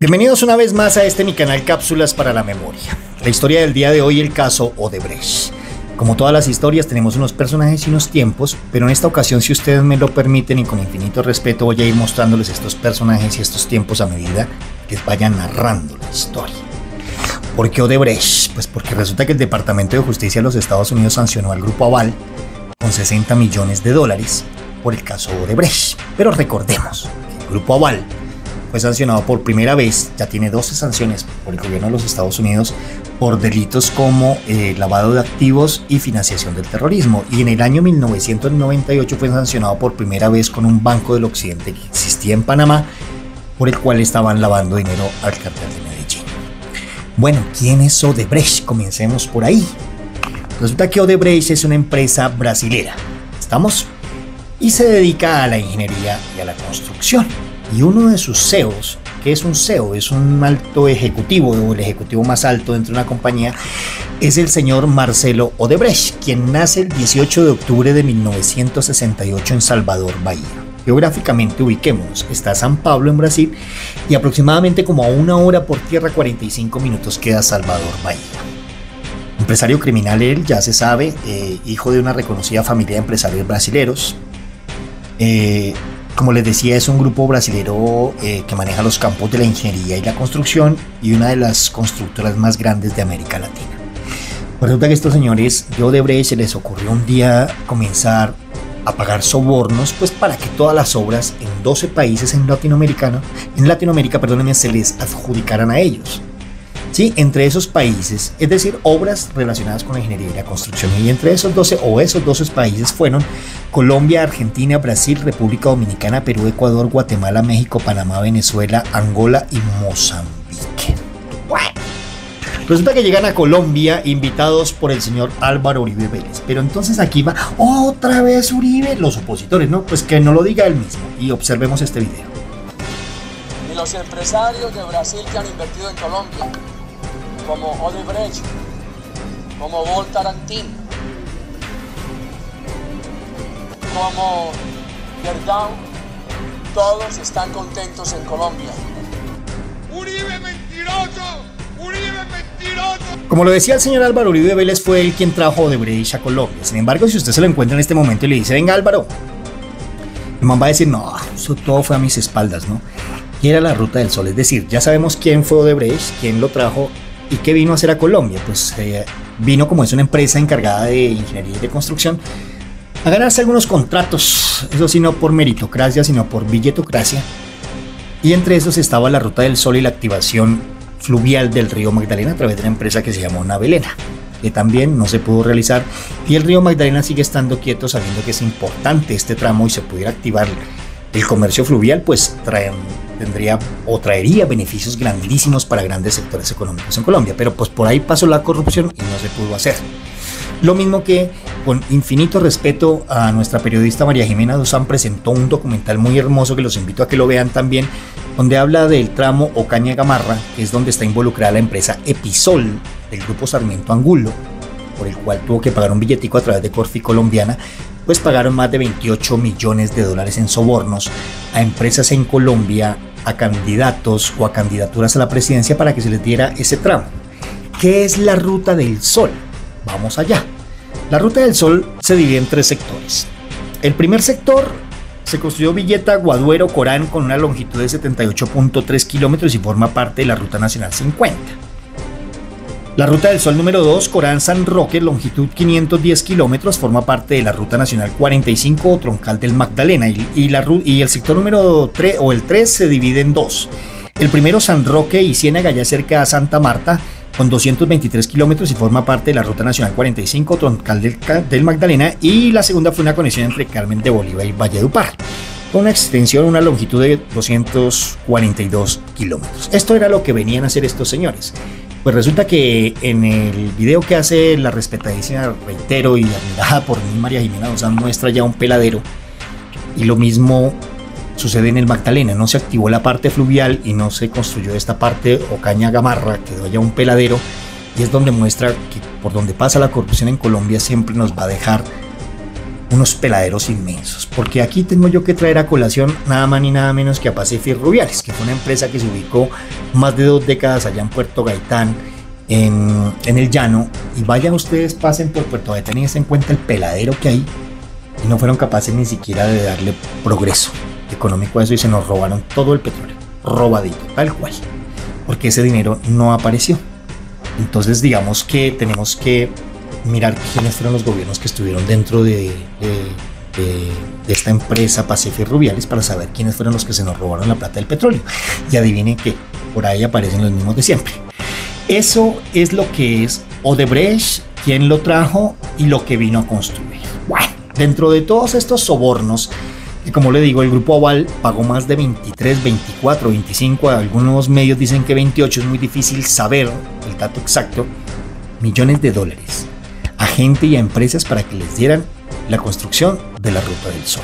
Bienvenidos una vez más a este mi canal Cápsulas para la Memoria. La historia del día de hoy, el caso Odebrecht. Como todas las historias tenemos unos personajes y unos tiempos, pero en esta ocasión, si ustedes me lo permiten y con infinito respeto, voy a ir mostrándoles estos personajes y estos tiempos a medida que les vayan narrando la historia. ¿Por qué Odebrecht? Pues porque resulta que el Departamento de Justicia de los Estados Unidos sancionó al Grupo Aval con $60 millones por el caso Odebrecht. Pero recordemos que el Grupo Aval fue sancionado por primera vez, ya tiene 12 sanciones por el gobierno de los Estados Unidos por delitos como lavado de activos y financiación del terrorismo, y en el año 1998 fue sancionado por primera vez con un banco del occidente que existía en Panamá, por el cual estaban lavando dinero al cartel de Medellín. Bueno, ¿quién es Odebrecht? Comencemos por ahí. Resulta que Odebrecht es una empresa brasilera, ¿estamos? Y se dedica a la ingeniería y a la construcción. Y uno de sus CEOs, que es un CEO, es un alto ejecutivo o el ejecutivo más alto dentro de una compañía, es el señor Marcelo Odebrecht, quien nace el 18 de octubre de 1968 en Salvador, Bahía. Geográficamente ubiquémonos, está San Pablo en Brasil y aproximadamente como a 1 hora por tierra, 45 minutos queda Salvador, Bahía. Empresario criminal él, ya se sabe, hijo de una reconocida familia de empresarios brasileros. Como les decía, es un grupo brasilero que maneja los campos de la ingeniería y la construcción y una de las constructoras más grandes de América Latina. Resulta que estos señores de Odebrecht se les ocurrió un día comenzar a pagar sobornos, pues para que todas las obras en 12 países en Latinoamérica, se les adjudicaran a ellos. Sí, entre esos países, es decir, obras relacionadas con la ingeniería y la construcción. Y entre esos 12 países fueron Colombia, Argentina, Brasil, República Dominicana, Perú, Ecuador, Guatemala, México, Panamá, Venezuela, Angola y Mozambique. Bueno, resulta que llegan a Colombia invitados por el señor Álvaro Uribe Vélez. Pero entonces aquí va otra vez Uribe, los opositores, ¿no? Pues que no lo diga él mismo. Y observemos este video. Y los empresarios de Brasil que han invertido en Colombia, como Odebrecht, como Votorantim, como Gerdau, todos están contentos en Colombia. ¡Uribe mentiroso! ¡Uribe mentiroso! Como lo decía el señor Álvaro Uribe Vélez, fue él quien trajo a Odebrecht a Colombia. Sin embargo, si usted se lo encuentra en este momento y le dice, venga Álvaro, el man va a decir, no, eso todo fue a mis espaldas, ¿no? Y era la Ruta del Sol, es decir, ya sabemos quién fue Odebrecht, quién lo trajo y qué vino a hacer a Colombia. Pues vino, como es una empresa encargada de ingeniería y de construcción, a ganarse algunos contratos, eso sí, no por meritocracia, sino por billetocracia. Y entre esos estaba la Ruta del Sol y la activación fluvial del río Magdalena a través de una empresa que se llamó Navelena, que también no se pudo realizar, y el río Magdalena sigue estando quieto, sabiendo que es importante este tramo y se pudiera activar el comercio fluvial, pues traería beneficios grandísimos para grandes sectores económicos en Colombia. Pero pues por ahí pasó la corrupción y no se pudo hacer. Lo mismo que, con infinito respeto a nuestra periodista María Jimena Duzán, presentó un documental muy hermoso que los invito a que lo vean también, donde habla del tramo Ocaña-Gamarra, que es donde está involucrada la empresa Episol del grupo Sarmiento Angulo, por el cual tuvo que pagar un billetico a través de Corfi Colombiana. Pues pagaron más de $28 millones en sobornos a empresas en Colombia, a candidatos o a candidaturas a la presidencia para que se les diera ese tramo. ¿Qué es la Ruta del Sol? Vamos allá. La Ruta del Sol se divide en 3 sectores. El primer sector se construyó Villeta, Guaduero, Corán, con una longitud de 78.3 kilómetros y forma parte de la Ruta Nacional 50. La Ruta del Sol número 2, Corán San Roque, longitud 510 kilómetros, forma parte de la Ruta Nacional 45 o Troncal del Magdalena. Y el sector número 3 o el 3 se divide en 2. El primero, San Roque y Ciénaga, ya cerca a Santa Marta, con 223 kilómetros y forma parte de la Ruta Nacional 45, Troncal del Magdalena. Y la segunda fue una conexión entre Carmen de Bolívar y Valledupar, con una extensión, una longitud de 242 kilómetros. Esto era lo que venían a hacer estos señores. Pues resulta que en el video que hace la respetadísima, reitero, y admirada por mí, María Jimena Duzán, muestra ya un peladero. Y lo mismo sucede en el Magdalena. No se activó la parte fluvial y no se construyó esta parte Ocaña-Gamarra, quedó ya un peladero. Y es donde muestra que por donde pasa la corrupción en Colombia siempre nos va a dejar unos peladeros inmensos, porque aquí tengo yo que traer a colación nada más ni nada menos que a Pacific Rubiales, que fue una empresa que se ubicó más de 2 décadas allá en Puerto Gaitán, en el llano, y vayan ustedes, pasen por Puerto Gaitán y se den cuenta el peladero que hay, y no fueron capaces ni siquiera de darle progreso económico a eso, y se nos robaron todo el petróleo, robadito, tal cual, porque ese dinero no apareció. Entonces digamos que tenemos que mirar quiénes fueron los gobiernos que estuvieron dentro de esta empresa Pacific Rubiales para saber quiénes fueron los que se nos robaron la plata del petróleo. Y adivinen que por ahí aparecen los mismos de siempre. Eso es lo que es Odebrecht, quién lo trajo y lo que vino a construir. Bueno, dentro de todos estos sobornos, que como le digo, el Grupo Aval pagó más de 23, 24, 25, algunos medios dicen que 28, es muy difícil saber el dato exacto, millones de dólares a gente y a empresas para que les dieran la construcción de la Ruta del Sol.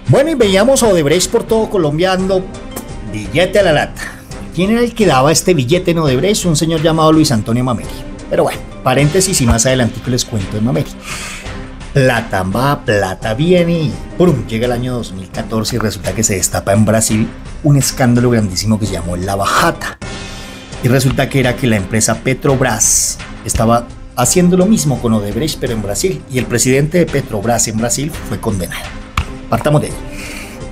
Bueno, y veíamos a Odebrecht por todo Colombia dando billete a la lata. ¿Quién era el que daba este billete en Odebrecht? Un señor llamado Luis Antonio Mameri. Pero bueno, paréntesis y más adelantico les cuento de Mameri. Plata va, plata viene y ¡pum! Llega el año 2014 y resulta que se destapa en Brasil un escándalo grandísimo que se llamó Lava Jato. Y resulta que era que la empresa Petrobras estaba haciendo lo mismo con Odebrecht, pero en Brasil, y el presidente de Petrobras en Brasil fue condenado. Partamos de ahí.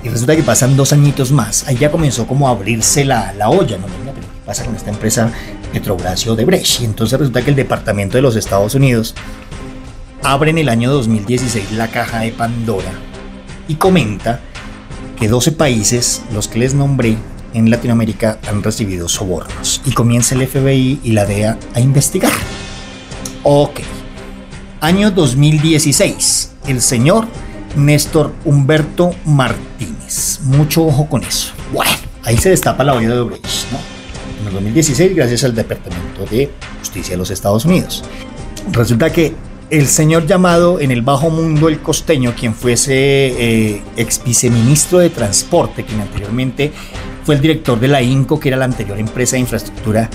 Y resulta que pasan 2 añitos más, ahí ya comenzó como a abrirse la olla, ¿no? Pero ¿qué pasa con esta empresa Petrobras y Odebrecht? Y entonces resulta que el Departamento de los Estados Unidos abre en el año 2016 la caja de Pandora y comenta que 12 países, los que les nombré en Latinoamérica, han recibido sobornos. Y comienza el FBI y la DEA a investigar. Ok, año 2016, el señor Néstor Humberto Martínez. Mucho ojo con eso. Bueno, ahí se destapa la olla de Odebrecht, ¿no? En el 2016, gracias al Departamento de Justicia de los Estados Unidos. Resulta que el señor llamado en el bajo mundo el costeño, quien fuese ex viceministro de Transporte, quien anteriormente fue el director de la INCO, que era la anterior empresa de infraestructura,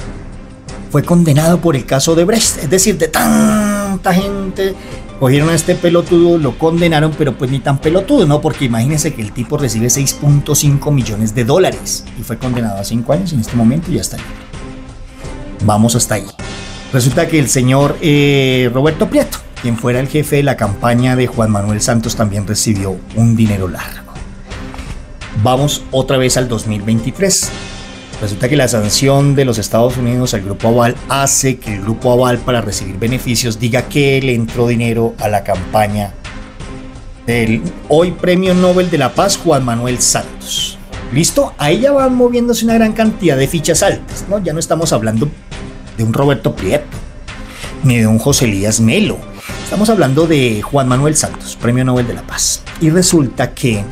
fue condenado por el caso de Odebrecht. Es decir, de tanta gente cogieron a este pelotudo, lo condenaron, pero pues ni tan pelotudo, ¿no? Porque imagínense que el tipo recibe 6.5 millones de dólares y fue condenado a 5 años en este momento y ya está libre. Vamos hasta ahí. Resulta que el señor Roberto Prieto, quien fuera el jefe de la campaña de Juan Manuel Santos, también recibió un dinero largo. Vamos otra vez al 2023. Resulta que la sanción de los Estados Unidos al Grupo Aval hace que el Grupo Aval, para recibir beneficios, diga que le entró dinero a la campaña del hoy Premio Nobel de la Paz Juan Manuel Santos. ¿Listo? Ahí ya van moviéndose una gran cantidad de fichas altas, ¿no? Ya no estamos hablando de un Roberto Prieto, ni de un José Elías Melo. Estamos hablando de Juan Manuel Santos, Premio Nobel de la Paz. Y resulta que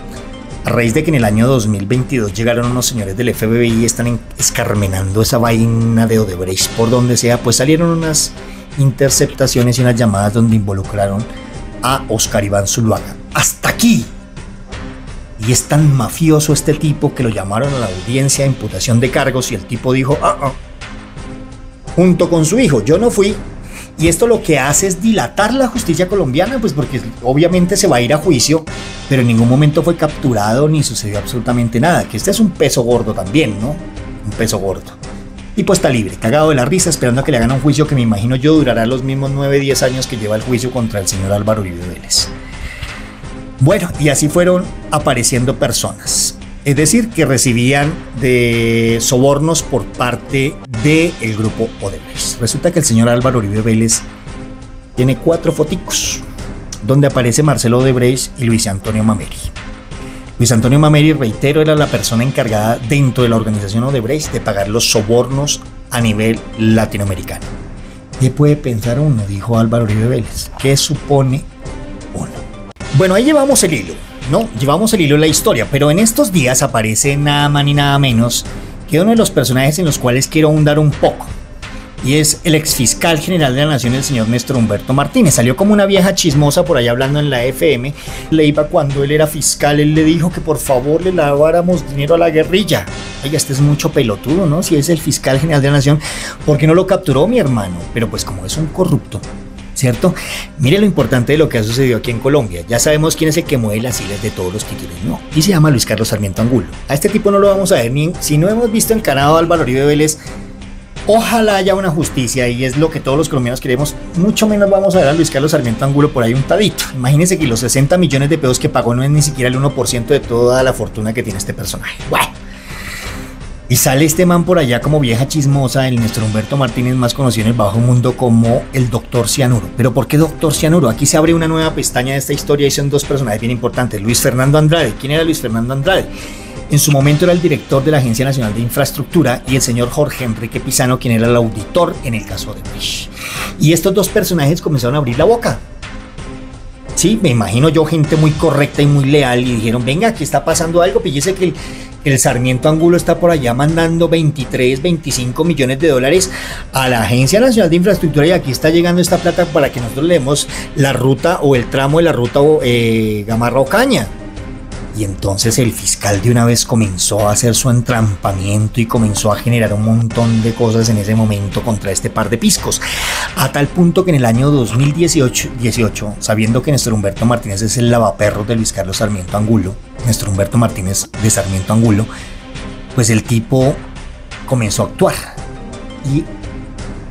a raíz de que en el año 2022 llegaron unos señores del FBI y están escarmenando esa vaina de Odebrecht por donde sea, pues salieron unas interceptaciones y unas llamadas donde involucraron a Oscar Iván Zuluaga. Hasta aquí. Y es tan mafioso este tipo que lo llamaron a la audiencia de imputación de cargos y el tipo dijo, junto con su hijo, yo no fui. Y esto lo que hace es dilatar la justicia colombiana, pues porque obviamente se va a ir a juicio, pero en ningún momento fue capturado ni sucedió absolutamente nada. Que este es un peso gordo también, ¿no? Un peso gordo. Y pues está libre, cagado de la risa, esperando a que le hagan un juicio que me imagino yo durará los mismos 9-10 años que lleva el juicio contra el señor Álvaro Uribe Vélez. Bueno, y así fueron apareciendo personas. Es decir, que recibían de sobornos por parte del grupo Odebrecht. Resulta que el señor Álvaro Uribe Vélez tiene 4 foticos, donde aparece Marcelo Odebrecht y Luis Antonio Mameri. Luis Antonio Mameri, reitero, era la persona encargada dentro de la organización Odebrecht de pagar los sobornos a nivel latinoamericano. ¿Qué puede pensar uno?, dijo Álvaro Uribe Vélez. ¿Qué supone uno? Bueno, ahí llevamos el hilo. No, llevamos el hilo de la historia, pero en estos días aparece nada más ni nada menos que uno de los personajes en los cuales quiero ahondar un poco, y es el exfiscal general de la Nación, el señor Néstor Humberto Martínez. Salió como una vieja chismosa por ahí hablando en la FM. Le iba cuando él era fiscal, él le dijo que por favor le laváramos dinero a la guerrilla. Oiga, este es mucho pelotudo, ¿no? Si es el fiscal general de la Nación, ¿por qué no lo capturó, mi hermano? Pero pues como es un corrupto, ¿cierto? Mire lo importante de lo que ha sucedido aquí en Colombia. Ya sabemos quién es el que mueve las hilas de todos los títulos, ¿no? Y se llama Luis Carlos Sarmiento Angulo. A este tipo no lo vamos a ver ni si no hemos visto encarnado a Álvaro Uribe Vélez. Ojalá haya una justicia y es lo que todos los colombianos queremos. Mucho menos vamos a ver a Luis Carlos Sarmiento Angulo por ahí untadito. Imagínense que los 60 millones de pesos que pagó no es ni siquiera el 1% de toda la fortuna que tiene este personaje. Bueno. Y sale este man por allá como vieja chismosa, el Néstor Humberto Martínez, más conocido en el bajo mundo como el Doctor Cianuro. ¿Pero por qué Doctor Cianuro? Aquí se abre una nueva pestaña de esta historia y son dos personajes bien importantes. Luis Fernando Andrade. ¿Quién era Luis Fernando Andrade? En su momento era el director de la Agencia Nacional de Infraestructura, y el señor Jorge Enrique Pizano, quien era el auditor en el caso de Odebrecht. Y estos dos personajes comenzaron a abrir la boca. Sí, me imagino yo, gente muy correcta y muy leal, y dijeron, venga, aquí está pasando algo, píllese que el Sarmiento Angulo está por allá mandando 23, 25 millones de dólares a la Agencia Nacional de Infraestructura, y aquí está llegando esta plata para que nosotros le demos la ruta o el tramo de la ruta Gamarra-Ocaña. Y entonces el fiscal de una vez comenzó a hacer su entrampamiento y comenzó a generar un montón de cosas en ese momento contra este par de piscos. A tal punto que en el año 2018, sabiendo que Néstor Humberto Martínez es el lavaperros de Luis Carlos Sarmiento Angulo, Néstor Humberto Martínez de Sarmiento Angulo, pues el tipo comenzó a actuar. Y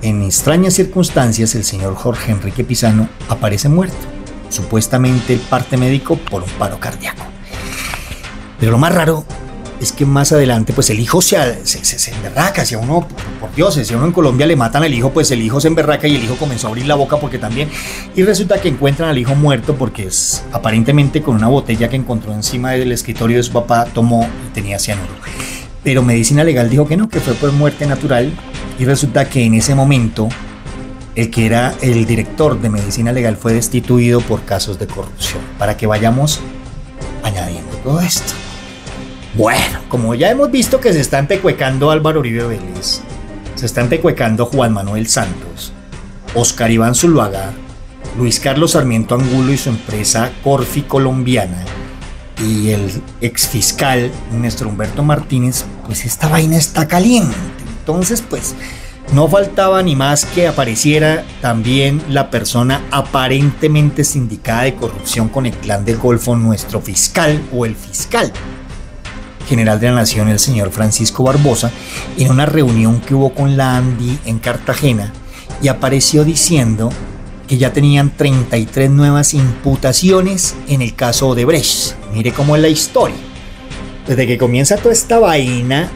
en extrañas circunstancias el señor Jorge Enrique Pizano aparece muerto. Supuestamente el parte médico por un paro cardíaco. Pero lo más raro es que más adelante pues el hijo se emberraca. Si a uno, por Dios, si a uno en Colombia le matan al hijo, pues el hijo se emberraca y el hijo comenzó a abrir la boca porque también. Y resulta que encuentran al hijo muerto porque aparentemente con una botella que encontró encima del escritorio de su papá tomó y tenía cianuro. Pero Medicina Legal dijo que no, que fue por muerte natural. Y resulta que en ese momento el que era el director de Medicina Legal fue destituido por casos de corrupción. Para que vayamos añadiendo todo esto. Bueno, como ya hemos visto que se está empecuecando Álvaro Uribe Vélez, se está empecuecando Juan Manuel Santos, Oscar Iván Zuluaga, Luis Carlos Sarmiento Angulo y su empresa Corfi Colombiana, y el exfiscal Néstor Humberto Martínez, pues esta vaina está caliente. Entonces, pues no faltaba ni más que apareciera también la persona aparentemente sindicada de corrupción con el Clan del Golfo, nuestro fiscal o el fiscal general de la Nación, el señor Francisco Barbosa, en una reunión que hubo con la ANDI en Cartagena, y apareció diciendo que ya tenían 33 nuevas imputaciones en el caso Odebrecht. Mire cómo es la historia. Desde que comienza toda esta vaina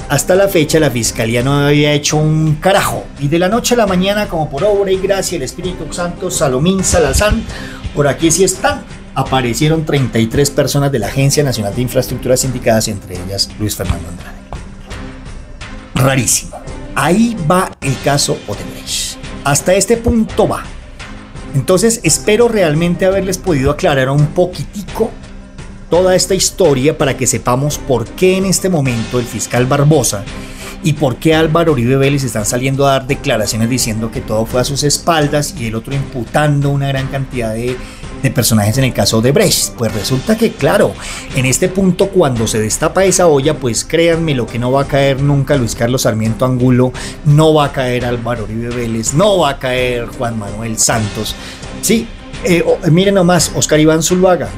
hasta la fecha, la fiscalía no había hecho un carajo, y de la noche a la mañana, como por obra y gracia del Espíritu Santo, Salomín Salazán, por aquí sí están, aparecieron 33 personas de la Agencia Nacional de Infraestructura sindicadas, entre ellas Luis Fernando Andrade. Rarísimo. Ahí va el caso Odebrecht. Hasta este punto va. Entonces espero realmente haberles podido aclarar un poquitico toda esta historia para que sepamos por qué en este momento el fiscal Barbosa y por qué Álvaro Uribe Vélez están saliendo a dar declaraciones diciendo que todo fue a sus espaldas, y el otro imputando una gran cantidad de personajes en el caso de Odebrecht. Pues resulta que, claro, en este punto, cuando se destapa esa olla, pues créanme lo que no va a caer nunca Luis Carlos Sarmiento Angulo, no va a caer Álvaro Uribe Vélez, no va a caer Juan Manuel Santos. Sí, miren nomás, Oscar Iván Zuluaga.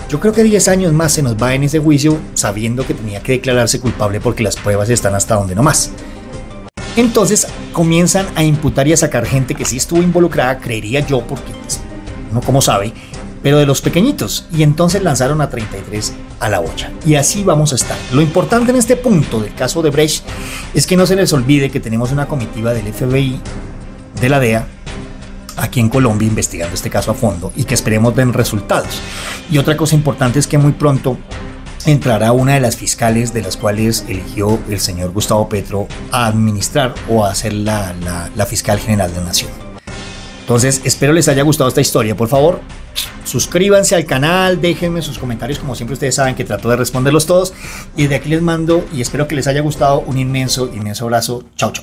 Yo creo que 10 años más se nos va en ese juicio, sabiendo que tenía que declararse culpable porque las pruebas están hasta donde no más. Entonces comienzan a imputar y a sacar gente que sí estuvo involucrada, creería yo, porque pues, uno como sabe, pero de los pequeñitos. Y entonces lanzaron a 33 a la olla. Y así vamos a estar. Lo importante en este punto del caso de Odebrecht es que no se les olvide que tenemos una comitiva del FBI, de la DEA, aquí en Colombia investigando este caso a fondo, y que esperemos den resultados. Y otra cosa importante es que muy pronto entrará una de las fiscales de las cuales eligió el señor Gustavo Petro a administrar o a ser la fiscal general de la Nación. Entonces espero les haya gustado esta historia. Por favor, suscríbanse al canal, déjenme sus comentarios, como siempre ustedes saben que trato de responderlos todos, y desde aquí les mando, y espero que les haya gustado, un inmenso abrazo. Chao, chao.